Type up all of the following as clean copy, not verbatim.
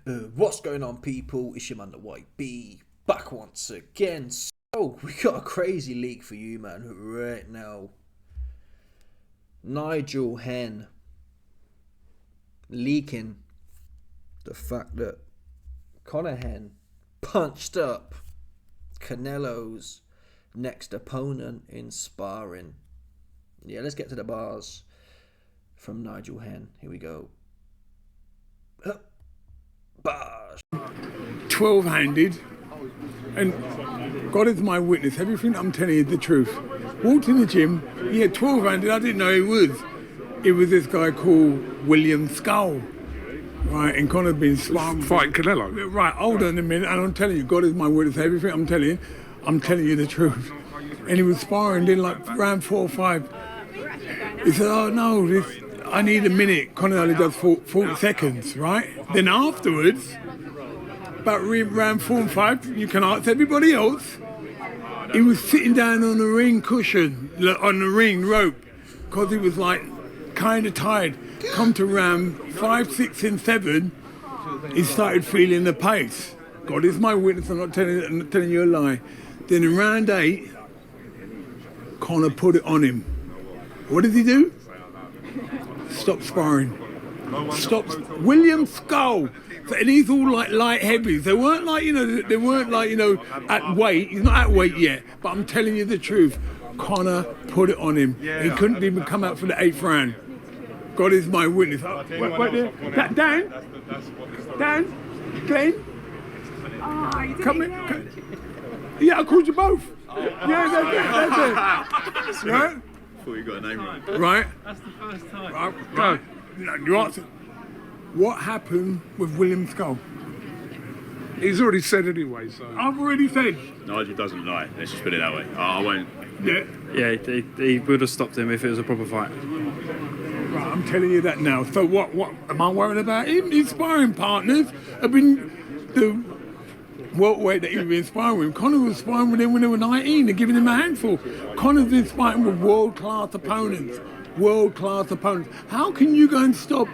What's going on, people? It's your man, the White B, back once again. So, we got a crazy leak for you, man, right now. Nigel Henn leaking the fact that Conor Henn punched up Canelos' next opponent in sparring. Yeah, let's get to the bars from Nigel Henn. Here we go. Bars. 12-handed, and God is my witness, everything I'm telling you is the truth. Walked in the gym, he had 12-handed, I didn't know who it was. It was this guy called William Scull, right, and Conor Benn sparring. Fighting Canelo. Right, hold on a minute, and I'm telling you, God is my witness, everything I'm telling you the truth. And he was sparring, then like round 4 or 5, he said, oh no, I need a minute. Conor only does 40 seconds, right? Then afterwards, about round 4 and 5, you can ask everybody else, he was sitting down on the ring cushion, on the ring rope, because he was like kind of tired. Come to round 5, 6 and 7, he started feeling the pace. God is my witness, I'm not telling you a lie. Then in round 8, Conor put it on him. What did he do? Stop sparring. Stop. William Scull. And he's all like light heavies. They weren't like, at weight. He's not at weight yet. But I'm telling you the truth. Conor put it on him. He couldn't even come out for the 8th round. God is my witness. Wait there. Dan? Glenn? Come in. Yeah, I called you both. Yeah, that's it. Right? Thought you got a name right. Right? That's the first time. Right. You answer. What happened with William Scull? He's already said anyway, so. I've already said. Nigel doesn't lie. Let's just put it that way. I won't. Yeah. Yeah, he would have stopped him if it was a proper fight. Right, I'm telling you that now. So what am I worried about him? His sparring partners have been the welterweight that he's been sparring with. Conor was sparring with him when they were 19. They're giving him a handful. Conor's been fighting with world-class opponents. World-class opponents. How can you go and stop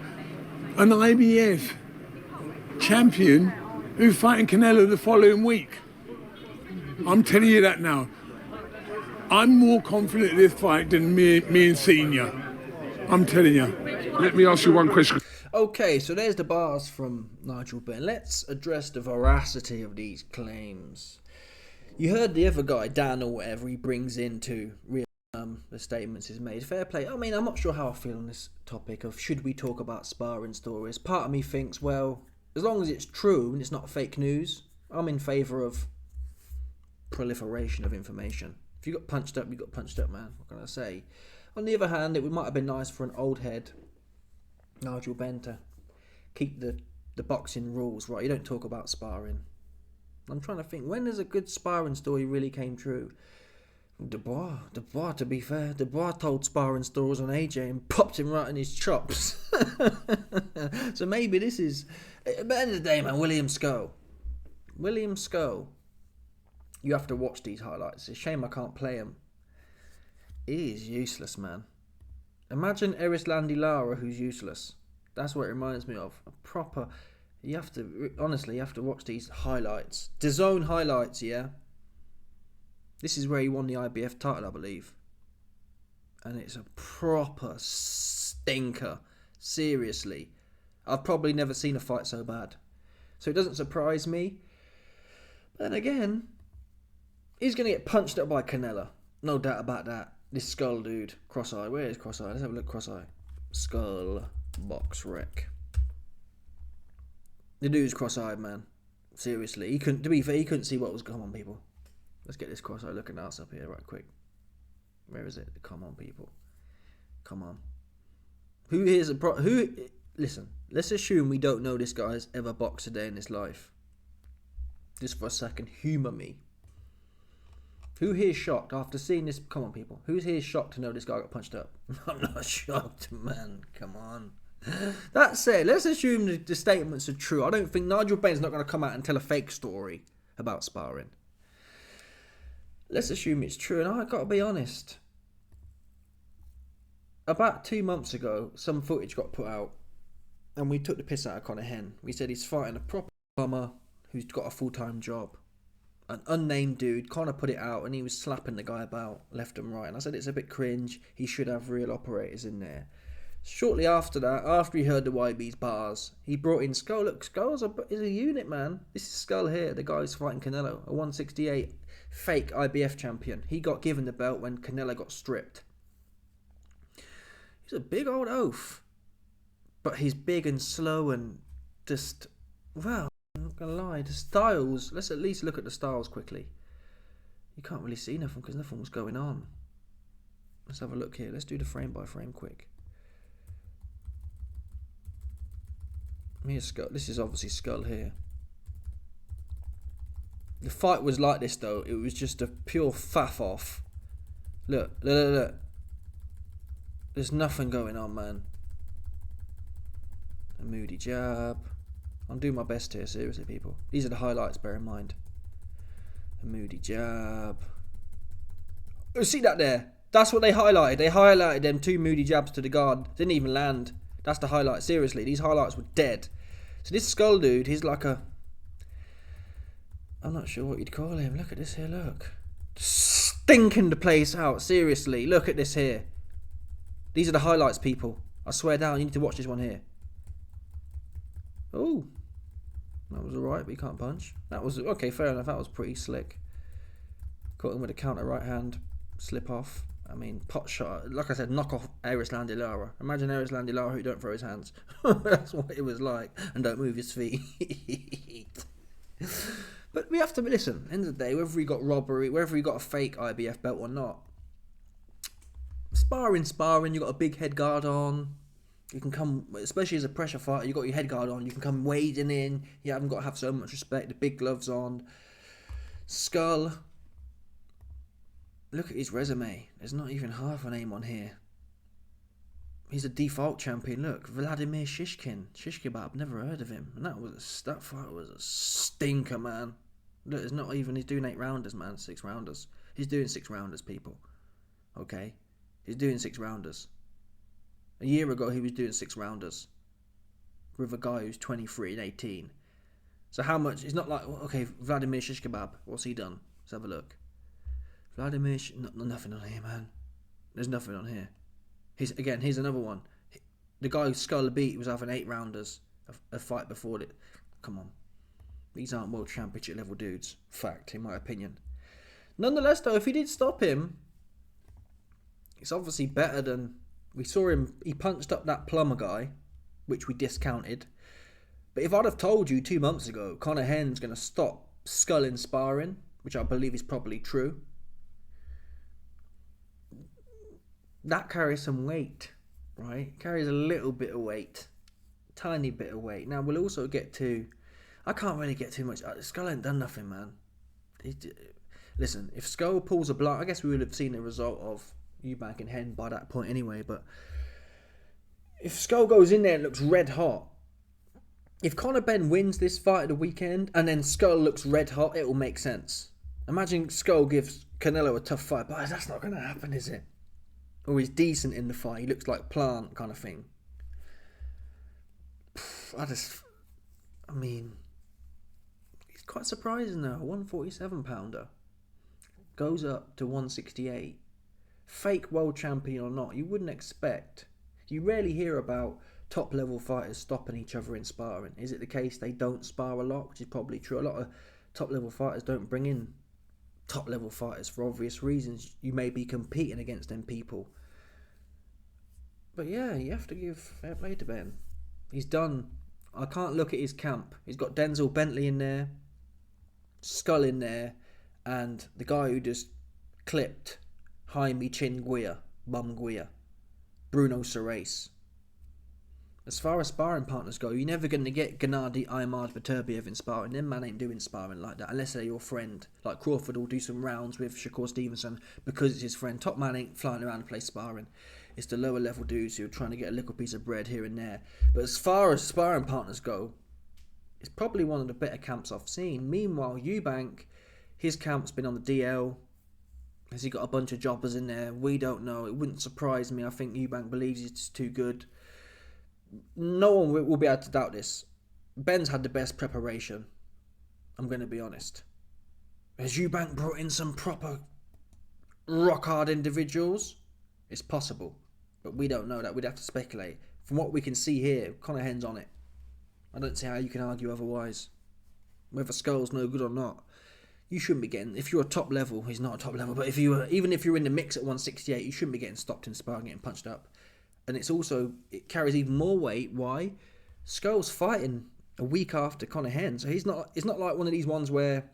an IBF champion who's fighting Canelo the following week? I'm telling you that now. I'm more confident in this fight than me and Senior. I'm telling you. Let me ask you one question. Okay, so there's the bars from Nigel Benn. Let's address the veracity of these claims. You heard the other guy, Dan or whatever, he brings into the statements he's made. Fair play. I mean, I'm not sure how I feel on this topic of should we talk about sparring stories. Part of me thinks, well, as long as it's true and it's not fake news, I'm in favour of proliferation of information. If you got punched up, you got punched up, man. What can I say? On the other hand, it might have been nice for an old head, Nigel Benn, to keep the boxing rules right. You don't talk about sparring. I'm trying to think, when does a good sparring story really came true? Dubois, to be fair, Dubois told sparring stories on AJ and popped him right in his chops. So maybe this is, at the end of the day, man, William Scull, you have to watch these highlights. It's a shame I can't play them. He is useless, man. Imagine Erislandy Lara, who's useless. That's what it reminds me of. A proper, you have to watch these highlights. DAZN highlights, yeah? This is where he won the IBF title, I believe. And it's a proper stinker. Seriously. I've probably never seen a fight so bad. So it doesn't surprise me. But then again, he's going to get punched up by Canelo. No doubt about that. This Scull dude. Cross-eye. Where is Cross-eye? Let's have a look. Cross-eye. Scull. Box rec. The dude's cross-eyed, man. Seriously. To be fair, he couldn't see what was going on, people. Let's get this cross-eye looking ass up here right quick. Where is it? Come on, people. Come on. Listen, let's assume we don't know this guy's ever boxed a day in his life. Just for a second, humour me. Who here is shocked after seeing this? Come on, people. Who's here shocked to know this guy got punched up? I'm not shocked, man. Come on. That said, let's assume the statements are true. I don't think Nigel Benn's not going to come out and tell a fake story about sparring. Let's assume it's true, and I've got to be honest. About 2 months ago, some footage got put out And we took the piss out of Conor Benn. We said he's fighting a proper plumber who's got a full-time job. An unnamed dude. Conor put it out and he was slapping the guy about left and right. And I said it's a bit cringe. He should have real operators in there. Shortly after that, after he heard the YB's bars, he brought in Scull. Look, Scull's is a unit, man. This is Scull here, the guy who's fighting Canelo, a 168 fake IBF champion. He got given the belt when Canelo got stripped. He's a big old oaf. But he's big and slow and just, well, I'm not going to lie, the styles, let's at least look at the styles quickly. You can't really see nothing because nothing was going on. Let's have a look here. Let's do the frame by frame quick. Here's Scull. This is obviously Scull here. The fight was like this though. It was just a pure faff off. Look, look, look, look. There's nothing going on, man. A moody jab. I'm doing my best here, seriously, people. These are the highlights, bear in mind. A moody jab. Oh, see that there? That's what they highlighted. They highlighted them 2 moody jabs to the guard. Didn't even land. That's the highlight. Seriously, these highlights were dead. So this Scull dude, he's like a... I'm not sure what you'd call him. Look at this here, look. Stinking the place out. Seriously, look at this here. These are the highlights, people. I swear down, you need to watch this one here. Oh. That was alright, but he can't punch. That was... Okay, fair enough. That was pretty slick. Caught him with a counter right hand. Slip off. I mean, pot shot, like I said, knock off Erislandy Lara. Imagine Erislandy Lara who don't throw his hands. That's what it was like. And don't move his feet. But we have to listen. End of the day, whether he got robbery, whether he got a fake IBF belt or not. Sparring, you got a big head guard on. You can come, especially as a pressure fighter, you got your head guard on. You can come wading in. You haven't got to have so much respect. The big gloves on. Scull. Look at his resume. There's not even half a name on here. He's a default champion. Look, Vladimir Shishkebab. Never heard of him. And that fight was a stinker, man. Look, it's not even. He's doing 8 rounders, man. 6 rounders. He's doing 6 rounders, people. Okay, he's doing 6 rounders. A year ago, he was doing 6 rounders with a guy who's 23 and 18. So how much? It's not like okay, Vladimir Shishkebab. What's he done? Let's have a look. Vladimir, nothing on here, man. There's nothing on here. Here's another one. The guy who Scull beat was having 8 rounders, a fight before it. Come on. These aren't world championship level dudes. Fact, in my opinion. Nonetheless, though, if he did stop him, it's obviously better than... We saw him, he punched up that plumber guy, which we discounted. But if I'd have told you 2 months ago, Conor Benn's going to stop Scull in sparring, which I believe is probably true, that carries some weight, right? Carries a little bit of weight. Tiny bit of weight. Now, we'll also get to... I can't really get too much... Scull ain't done nothing, man. Listen, if Scull pulls a blunt... I guess we would have seen the result of Eubank and Benn by that point anyway, but... If Scull goes in there and looks red hot... If Conor Benn wins this fight of the weekend and then Scull looks red hot, it will make sense. Imagine Scull gives Canelo a tough fight, but that's not going to happen, is it? Or he's decent in the fight. He looks like Plant kind of thing. I mean, it's quite surprising though. A 147 pounder goes up to 168. Fake world champion or not, you wouldn't expect. You rarely hear about top level fighters stopping each other in sparring. Is it the case they don't spar a lot, which is probably true? A lot of top level fighters don't bring in top level fighters for obvious reasons. You may be competing against them people. But yeah, you have to give fair play to Ben. He's done. I can't look at his camp. He's got Bentley in there, Scull in there, and the guy who just clipped Jaime Bum Guia, Bruno Serace. As far as sparring partners go, you're never going to get Gennady Imad Beterbiev in sparring. Them man ain't doing sparring like that unless they're your friend. Like Crawford will do some rounds with Shakur Stevenson because it's his friend. Top man ain't flying around to play sparring. It's the lower level dudes who are trying to get a little piece of bread here and there. But as far as sparring partners go, it's probably one of the better camps I've seen. Meanwhile, Eubank, his camp's been on the DL. Has he got a bunch of jobbers in there? We don't know. It wouldn't surprise me. I think Eubank believes he's too good. no one will be able to doubt this. Ben's had the best preparation. I'm going to be honest. Has Eubank brought in some proper rock-hard individuals? It's possible, but we don't know that. We'd have to speculate. From what we can see here, Conor Benn's on it. I don't see how you can argue otherwise. Whether Scull's no good or not, you shouldn't be getting. If you're a top level, he's not a top level, but if you even if you're in the mix at 168, you shouldn't be getting stopped in sparring, getting punched up. And it carries even more weight. Why? Scull's fighting a week after Conor Benn, so it's not like one of these ones where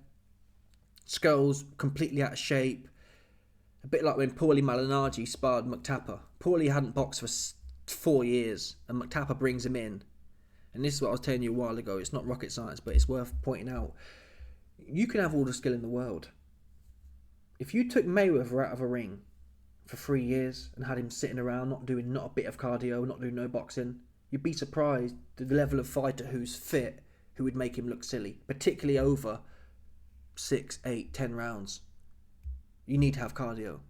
Scull's completely out of shape. A bit like when Paulie Malignaggi sparred McTapper. Paulie hadn't boxed for 4 years, and McTapper brings him in. And this is what I was telling you a while ago. It's not rocket science, but it's worth pointing out. You can have all the skill in the world. If you took Mayweather out of a ring for 3 years and had him sitting around, not a bit of cardio, not doing no boxing, you'd be surprised at the level of fighter who's fit, who would make him look silly, particularly over 6, 8, 10 rounds. You need to have cardio.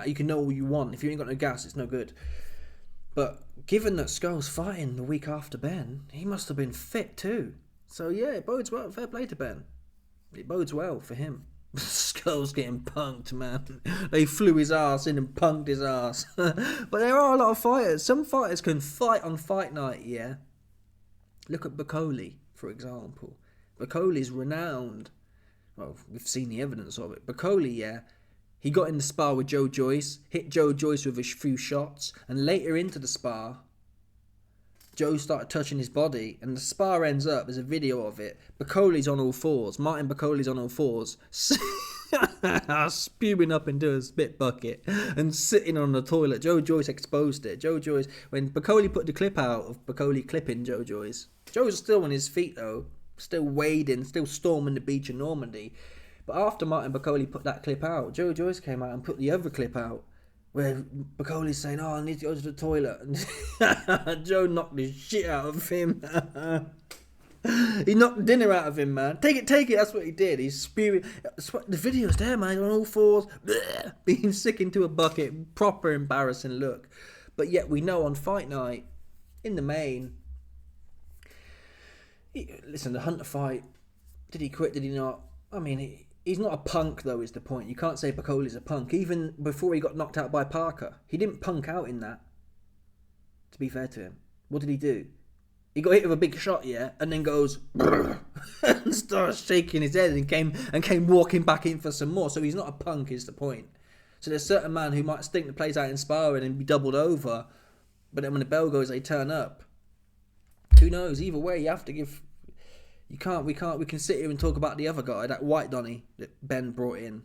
You can know all you want. If you ain't got no gas, it's no good. But given that Scull's fighting the week after Ben, he must have been fit too. So yeah, it bodes well. Fair play to Ben. It bodes well for him. Scull's getting punked, man. They flew his ass in and punked his ass. But there are a lot of fighters. Some fighters can fight on fight night, yeah. Look at Bakoli, for example. Bakoli's renowned. Well, we've seen the evidence of it. Bakoli, yeah. He got in the spar with Joe Joyce, hit Joe Joyce with a few shots, and later into the spar, Joe started touching his body, and the spar ends up, there's a video of it, Bakoli's on all fours, Martin Bakoli's on all fours, spewing up into a spit bucket, and sitting on the toilet. Joe Joyce exposed it. Joe Joyce, when Bakoli put the clip out of Bakoli clipping Joe Joyce, Joe's still on his feet though, still wading, still storming the beach in Normandy. But after Martin Bakoli put that clip out, Joe Joyce came out and put the other clip out where Bakoli's saying, "Oh, I need to go to the toilet." And Joe knocked the shit out of him. He knocked dinner out of him, man. Take it. That's what he did. He's spewing. The video's there, man. On all fours, being sick into a bucket. Proper embarrassing look. But yet we know on fight night, in the main, listen, the Hunter fight, did he quit? Did he not? I mean, he's not a punk, though, is the point. You can't say Bakoli's a punk. Even before he got knocked out by Parker, he didn't punk out in that, to be fair to him. What did he do? He got hit with a big shot, yeah, and then goes and starts shaking his head and came walking back in for some more. So he's not a punk, is the point. So there's a certain man who might stink the place out in sparring and be doubled over, but then when the bell goes, they turn up. Who knows? Either way, you have to give... We can sit here and talk about the other guy, that white Donny that Ben brought in,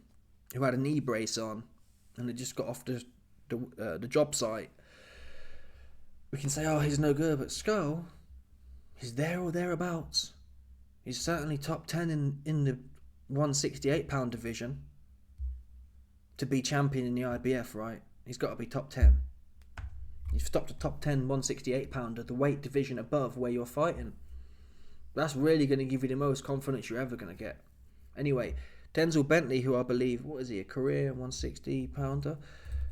who had a knee brace on, and had just got off the job site. We can say, oh, he's no good, but Scull, he's there or thereabouts. He's certainly top 10 in the 168-pound division. To be champion in the IBF, right? He's got to be top 10. You've stopped a top 10 168-pounder, the weight division above where you're fighting. That's really going to give you the most confidence you're ever going to get. Anyway, Denzel Bentley, who I believe, what is he, a career 160-pounder?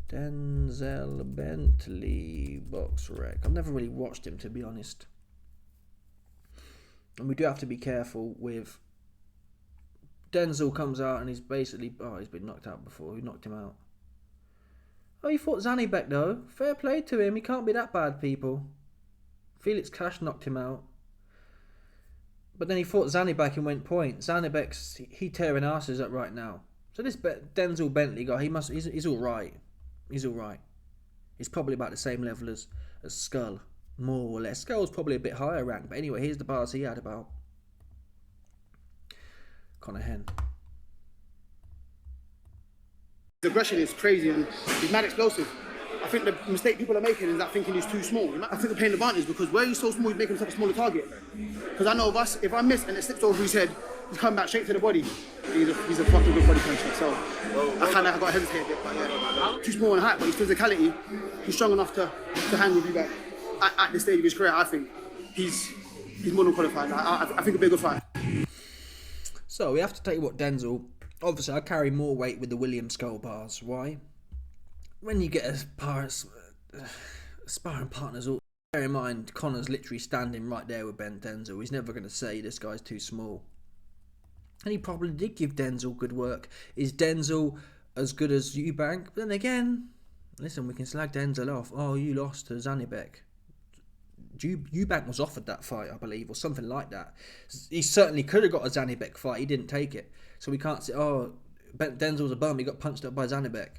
Denzel Bentley, box rec. I've never really watched him, to be honest. And we do have to be careful with... Denzel comes out and he's basically... Oh, he's been knocked out before. Who knocked him out? Oh, he fought Zanibek, though. Fair play to him. He can't be that bad, people. Felix Cash knocked him out. But then he fought Zanibek and went point. Zanibek's he tearing asses up right now. So this Denzel Bentley guy, he's all right. He's all right. He's probably about the same level as Scull, more or less. Scull's probably a bit higher ranked. But anyway, here's the bars he had about Conor Benn. The aggression is crazy and he's mad explosive. I think the mistake people are making is that thinking he's too small. I think they're playing advantage because where he's so small, he's making himself a smaller target. Because I know if I miss and it slips over his head, he's coming back straight to the body. He's a fucking good body puncher. So I kind of got to hesitate a bit. But yeah, too small in height, but his physicality, he's strong enough to handle Eubank. At this stage of his career, I think he's more than qualified. I think it'll be a good fight. So we have to take what Denzel... Obviously, I carry more weight with the William Scull bars. Why? When you get sparring partners all Bear in mind, Conor's literally standing right there with Ben Denzel. He's never going to say this guy's too small. And he probably did give Denzel good work. Is Denzel as good as Eubank? But then again, listen, we can slag Denzel off. Oh, you lost to Zanibek. Eubank was offered that fight, I believe, or something like that. He certainly could have got a Zanibek fight. He didn't take it. So we can't say, oh, Denzel's a bum. He got punched up by Zanibek.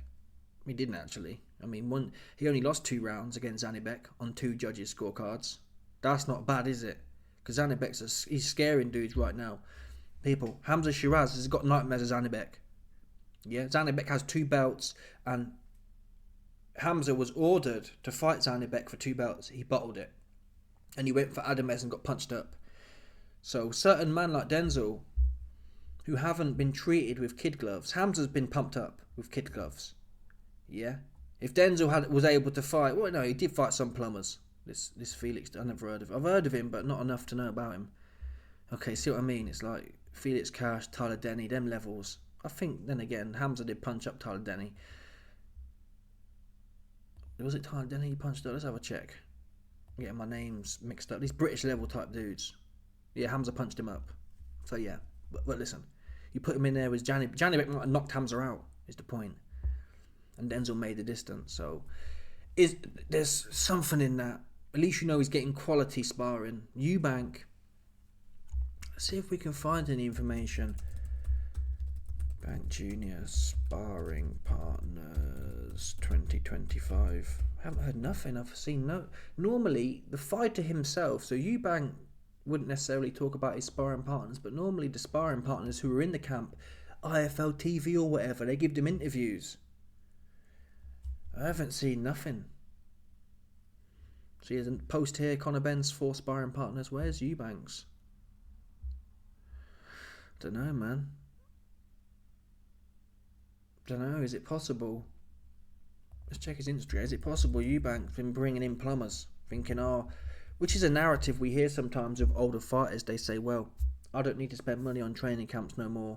He didn't actually. I mean, he only lost 2 rounds against Zanibek on 2 judges' scorecards. That's not bad, is it? Because he's scaring dudes right now. People, Hamza Shiraz has got nightmares of Zanibek. Yeah, Zanibek has 2 belts, and Hamza was ordered to fight Zanibek for 2 belts. He bottled it, and he went for Adamez and got punched up. So certain men like Denzel, who haven't been treated with kid gloves, Hamza's been pumped up with kid gloves. Yeah, if Denzel was able to fight, well, no, he did fight some plumbers. This Felix, I've never heard of. I've heard of him, but not enough to know about him. Okay, see what I mean? It's like Felix Cash, Tyler Denny, them levels. I think, then again, Hamza did punch up Tyler Denny. Was it Tyler Denny he punched up? Let's have a check. I'm getting my names mixed up. These British level type dudes. Yeah, Hamza punched him up. So yeah, but listen, you put him in there with Janibek might have knocked Hamza out, is the point. And Denzel made the distance. So there's something in that. At least you know he's getting quality sparring. Eubank. Let's see if we can find any information. Bank Junior Sparring Partners 2025. I haven't heard nothing. I've seen no. Normally, the fighter himself, so Eubank wouldn't necessarily talk about his sparring partners, but normally the sparring partners who are in the camp, IFL TV or whatever, they give them interviews. I haven't seen nothing. So there's a post here, Conor Benn's 4 sparring partners. Where's Eubank's? Don't know, man. Don't know, is it possible? Let's check his Instagram. Is it possible Eubank's been bringing in plumbers? Thinking, which is a narrative we hear sometimes of older fighters. They say, well, I don't need to spend money on training camps no more.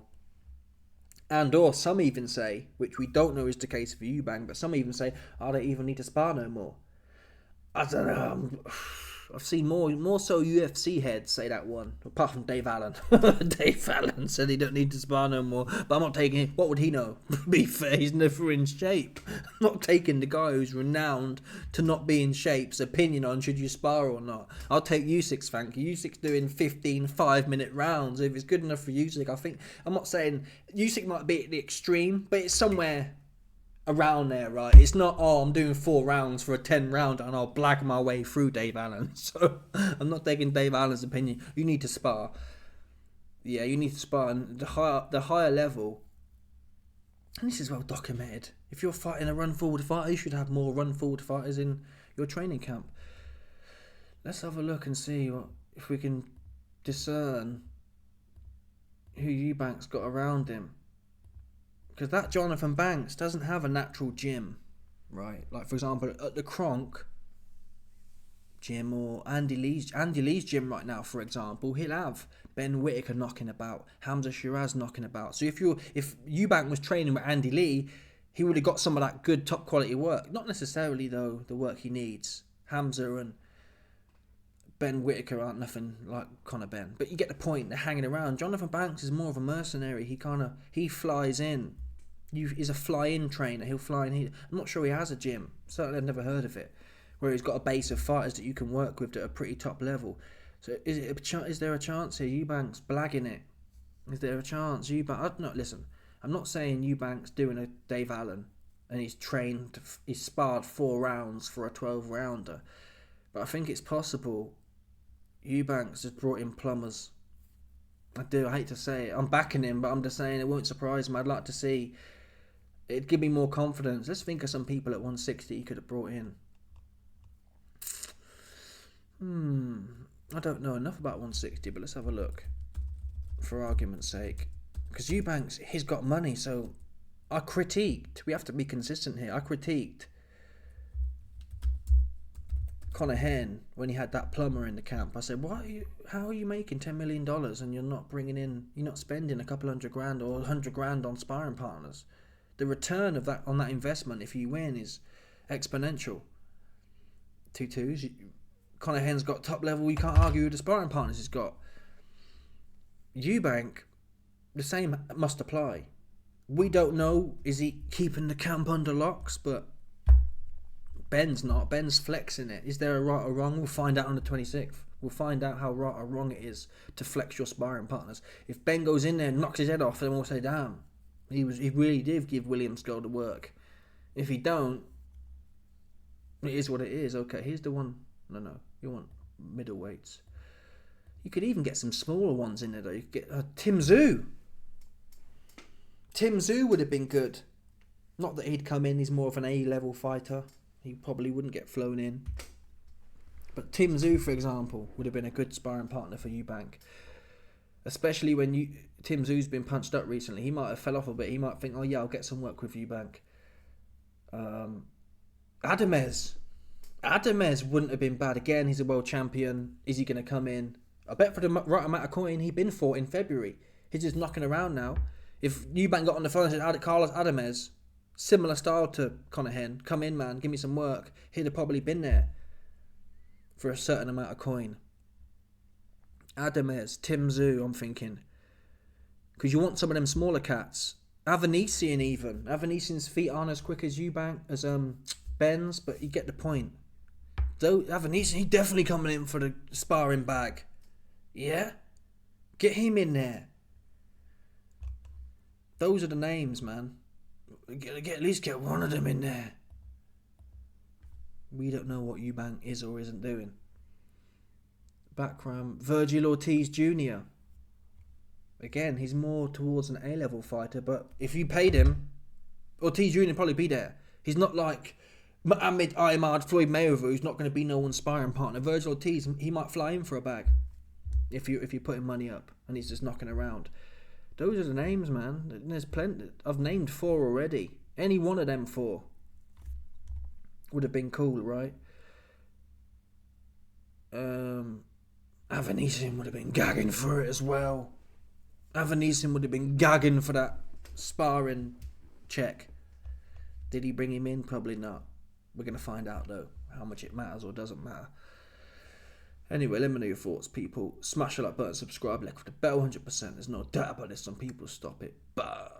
And or some even say, which we don't know is the case for Eubank, but some even say, I don't even need to spar no more. I don't know. I've seen more so UFC heads say that one, apart from Dave Allen. Dave Allen said he don't need to spar no more, but I'm not taking it. What would he know? Be fair, he's never in shape. I'm not taking the guy who's renowned to not be in shape's opinion on should you spar or not. I'll take Usyk, thank you. Usyk's doing 15 5-minute rounds. If it's good enough for Usyk, I think. I'm not saying Usyk might be at the extreme, but it's somewhere around there, right? It's not, I'm doing 4 rounds for a 10 round and I'll blag my way through Dave Allen. So I'm not taking Dave Allen's opinion. You need to spar. Yeah, you need to spar. And the higher level, and this is well documented, if you're fighting a run forward fighter, you should have more run forward fighters in your training camp. Let's have a look and see if we can discern who Eubank's got around him. Because that Jonathan Banks doesn't have a natural gym, right? Like, for example, at the Kronk gym or Andy Lee's gym right now, for example, he'll have Ben Whittaker knocking about, Hamza Shiraz knocking about. So if Eubank was training with Andy Lee, he would have got some of that good top quality work. Not necessarily, though, the work he needs. Hamza and Ben Whittaker aren't nothing like Conor Benn. But you get the point, they're hanging around. Jonathan Banks is more of a mercenary. He flies in. He's a fly-in trainer. He'll fly in. I'm not sure he has a gym. Certainly I've never heard of it. Where he's got a base of fighters that you can work with that are pretty top level. So is there a chance here? Eubank's blagging it. Is there a chance? Listen, I'm not saying Eubank's doing a Dave Allen and he's sparred 4 rounds for a 12-rounder. But I think it's possible Eubanks has brought in plumbers. I hate to say it. I'm backing him, but I'm just saying it won't surprise me. I'd like to see. It'd give me more confidence. Let's think of some people at 160 he could have brought in. I don't know enough about 160, but let's have a look. For argument's sake. Because Eubanks, he's got money, so I critiqued. We have to be consistent here. I critiqued Conor Henn when he had that plumber in the camp. I said, how are you making $10 million and you're not spending a couple $100,000 or $100,000 on sparring partners? The return of that on that investment, if you win, is exponential. 2-2s, Conor Benn's got top level. You can't argue with the sparring partners he's got. Eubank, the same must apply. We don't know, is he keeping the camp under locks? But Ben's not. Ben's flexing it. Is there a right or wrong? We'll find out on the 26th. We'll find out how right or wrong it is to flex your sparring partners. If Ben goes in there and knocks his head off, then we'll say, damn, he really did give William Scull the work. If he don't, it is what it is. Okay, here's the one. No, you want middleweights. You could even get some smaller ones in there though. You could get Tim Tszyu. Tim Tszyu would have been good. Not that he'd come in, he's more of an A-level fighter. He probably wouldn't get flown in. But Tim Tszyu, for example, would have been a good sparring partner for Eubank. Especially when Tim Tszyu's been punched up recently. He might have fell off a bit. He might think, oh yeah, I'll get some work with Eubank. Adamez wouldn't have been bad. Again, he's a world champion. Is he going to come in? I bet for the right amount of coin he'd been fought in February. He's just knocking around now. If Eubank got on the phone and said, Carlos Adamez, similar style to Conor Benn, come in, man, give me some work, he'd have probably been there for a certain amount of coin. Adamez, Tim Tszyu, I'm thinking. Because you want some of them smaller cats. Avanesian even. Avanesian's feet aren't as quick as Eubank, as Ben's, but you get the point. Though Avanesian, he's definitely coming in for the sparring bag. Yeah? Get him in there. Those are the names, man. At least get one of them in there. We don't know what Eubank is or isn't doing. Background, Virgil Ortiz Jr. Again, he's more towards an A-level fighter, but if you paid him, Ortiz Jr. would probably be there. He's not like Muhammad Ahmad, Floyd Mayweather, who's not going to be no one's sparring partner. Virgil Ortiz, he might fly in for a bag if you put him money up and he's just knocking around. Those are the names, man. There's plenty. I've named 4 already. Any one of them 4 would have been cool, right? Avanesian would have been gagging for it as well. Avanesian would have been gagging for that sparring check. Did he bring him in? Probably not. We're going to find out, though, how much it matters or doesn't matter. Anyway, let me know your thoughts, people. Smash the like button, subscribe, like with the bell, 100%. There's no doubt about this. Some people stop it. But